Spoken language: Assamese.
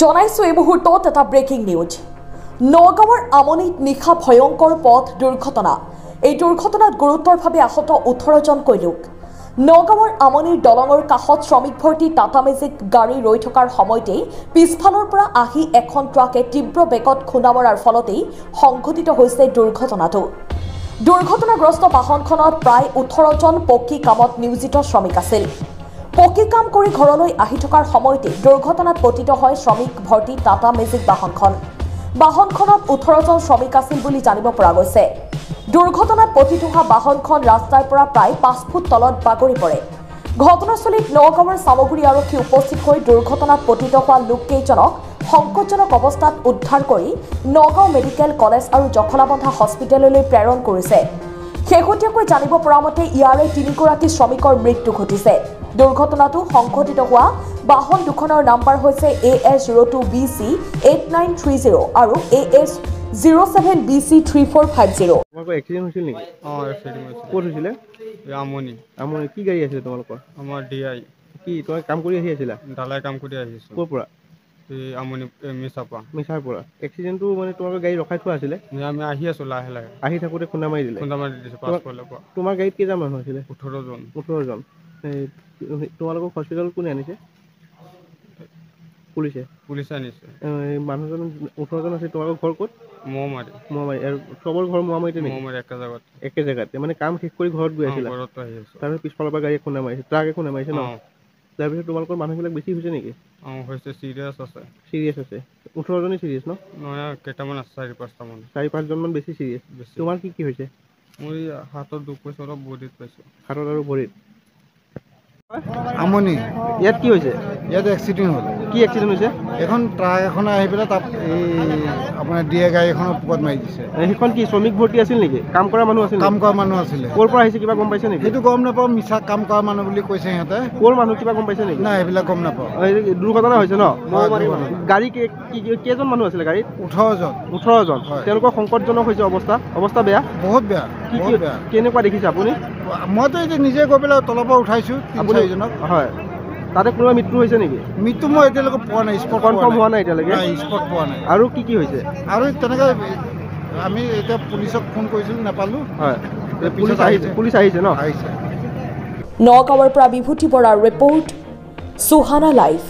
জনাইছো এই মুহূৰ্তত এটা ব্ৰেকিং নিউজ নগাঁৱৰ আমনিত নিশা ভয়ংকৰ পথ দুৰ্ঘটনা এই দুৰ্ঘটনাত গুৰুতৰভাৱে আহত 18 জনকৈ লোক নগাঁৱৰ আমনিৰ দলঙৰ কাষত শ্ৰমিক ভৰ্তি টাটা মেজিক গাড়ী ৰৈ থকাৰ সময়তেই পিছফালৰ পৰা আহি এখন ট্ৰাকে তীব্ৰ বেগত খুন্দা মৰাৰ ফলতেই সংঘটিত হৈছে দুৰ্ঘটনাটো দুৰ্ঘটনাগ্ৰস্ত বাহনখনত প্ৰায় 18 জন পকী কামত নিয়োজিত শ্ৰমিক আছিল পকী কাম কৰি ঘৰলৈ আহি থকাৰ সময়তে দুৰ্ঘটনাত পতিত হয় শ্ৰমিক ভৰ্তি টাটা মেজিক বাহনখনত 18 জন শ্ৰমিক আছিল বুলি জানিব পৰা গৈছে দুৰ্ঘটনাত পতিত হোৱা বাহনখন ৰাস্তাৰ পৰা প্ৰায় 5 ফুট তলত বাগৰি পৰে ঘটনাস্থলীত নগাঁৱৰ সামগ্ৰী আৰক্ষী উপস্থিত হৈ দুৰ্ঘটনাত পতিত হোৱা লোককেইজনক সংকটজনক অৱস্থাত উদ্ধাৰ কৰি নগাঁও মেডিকেল কলেজ আৰু জখলাবন্ধা হস্পিটেললৈ প্ৰেৰণ কৰিছে শেহতীয়াকৈ জানিব পৰা মতে ইয়াৰে 3 গৰাকী শ্ৰমিকৰ মৃত্যু ঘটিছে দুৰ্ঘটনাটো সংঘটিত হোৱা বাহন দুখনৰ নাম্বাৰ হৈছে AS02BC 8930 আৰু AS07BC 3450 তোমালোকৰ এক্সিডেন্ট হৈছিল নেকি এক্সিডেন্ট হৈছিল ক'ত হৈছিলে আমনি কি গাড়ী আছিল তোমালোকৰ আমাৰ DI কি তুমি কাম কৰি আছিলা ঢালাই কাম কৰি আহিছো ক'ৰ পৰা এই আমনি মিছাৰ পৰা এক্সিডেন্টটো মানে তোমালোকৰ গাড়ী ৰখাই থোৱা আছিলে আমি আহি আছো লাহে লাহে আহি থাকোঁতে খুন্দা মাৰি দিলে পাছফালৰ পৰা তোমাৰ গাড়ীত কেইজন মানুহ আছিলে 18 জন তোমালোকক হস্পিটেলত কোনে আনিছে পুলিচে আনিছে মানুহজন 18 জন আছে তোমালোকৰ ঘৰ ক'ত মোমাৰি আৰু চবৰ ঘৰ মোমাৰিতে নেকি মোমাৰি একে জেগাতে মানে কাম শেষ কৰি ঘৰত গৈ আছিলা ঘৰত আহি আছো তাৰপিছত পিছফালৰ পৰা গাড়ী খুন্দা মাৰিছে ট্ৰাকে খুন্দা মাৰিছে ন তাৰপিছত তোমালোকৰ মানুহবিলাক বেছি হৈছে নেকি হৈছে চিৰিয়াছ আছে 18 জনেই চিৰিয়াছ ন নহয় কেইটামান আছে 4-5টা মান 4-5 জন মান বেছি চিৰিয়াছ তোমাৰ কি হৈছে মই হাতত দুখ পাইছো অলপ বডিত পাইছো হাতত আৰু ভৰিত আমনি ইয়াত কি হৈছে ইয়াত এক্সিডেণ্ট হ'ল কি এক্সিডেণ্ট হৈছে এখন ট্ৰাক এখন আহি পেলাই তাত এই আপোনাৰ DI গাড়ী এখনৰ পুকত মাৰি দিছে সেইখন কি শ্ৰমিক ভৰ্তি আছিল নেকি কাম কৰা মানুহ আছিল কাম কৰা মানুহ আছিলে ক'ৰ পৰা আহিছে কিবা গম পাইছে নেকি সেইটো গম নাপাওঁ মিছা কাম কৰা মানুহ বুলি কৈছে সিহঁতে ক'ৰ মানুহ কিবা গম পাইছে নেকি নাই সেইবিলাক গম নাপাওঁ দুৰ্ঘটনা হৈছে ন গাড়ী কেইজন মানুহ আছিলে গাড়ীত 18 জন তেওঁলোকৰ সংকটজনক হৈছে অৱস্থা বেয়া বহুত বেয়া কেনেকুৱা দেখিছে আপুনি মইতো এতিয়া নিজে গৈ পেলাই তলৰ পৰা উঠাইছোঁ 3-4জনক হয় তাতে কোনোবা মৃত্যু হৈছে নেকি মৃত্যু মই এতিয়ালৈকে পোৱা নাই স্পট কনফাৰ্ম হোৱা নাই এতিয়ালৈকে স্পট পোৱা নাই আৰু কি হৈছে আৰু তেনেকৈ আমি এতিয়া পুলিচক ফোন কৰিছিলোঁ নাপালোঁ হয় পুলিচ আহিছে ন আহিছে নগাঁৱৰ পৰা বিভূতি বৰাৰ ৰিপৰ্ট সুহানা লাইভ